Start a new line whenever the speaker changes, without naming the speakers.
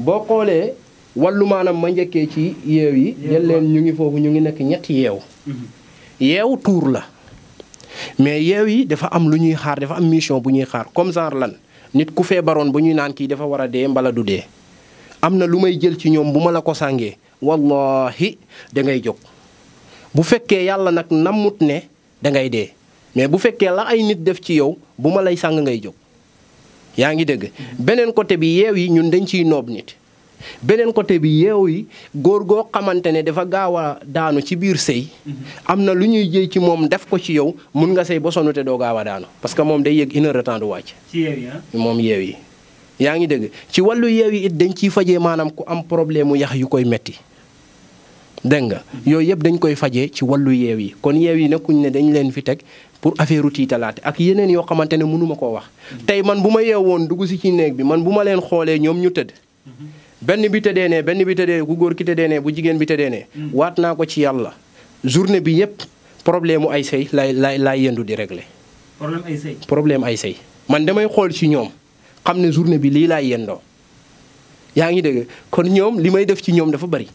boo xoolee wàllu maanaam ma njëkkee ci yeew yi jël leen ñu ngi foofu ñu ngi nekk ñetti yeew yeew tuur la mais yeew yi dafa am lu ñuy xaar dafa am mission bu ñuy xaar comme genre lan nit ku feebaroon bu ñuy naan kii dafa war a dee mbala du dee am na lu may jël ci ñoom bu ma la ko sàngee wallahi da ngay jóg bu fekkee yàlla nag nammut ne da ngay dee mais bu fekkee la ay nit def ci yow bu ma lay sàng ngay jóg yaa ngi dégg beneen côté bi yeew yi ñun dañ ciy noob nit beneen côté bi yeew yi góor goo xamante ne dafa gaaw a daanu ci biir sëy am na lu ñuy jëy ci moom def ko ci yow mun nga sëy ba sonn te doo gaaw a daanu parce que moom day yëg 1 heure de temps du wàcc
ci yeew yi
moom yeew yi yaa ngi dégg ci wàllu yeew yi it dañ ciy fajee maanaam ku am problème mu yax yu koy metti dégg nga yooyu yëpp dañ koy fajee ci wàllu yeew yi kon yeew yi nekkuñ ne dañ leen fi teg pour affaire u tiitalaate ak yeneen yoo xamante ne mënuma koo wax tey man bu ma yeew woon dugg si ci néeg bi man bu ma leen xoolee ñoom ñu tëdd benn bi tëddee ne benn bi tëddee ku góor ki tëddee ne bu jigéen bi tëddee ne waat naa ko ci yàlla journée bi yëpp problème mu ay sëy laay yendu di régler problème ay sëy man damay xool ci ñoom xam ne journée bi lii laay yendoo yaa ngi dégg kon ñoom li may def ci ñoom dafa bari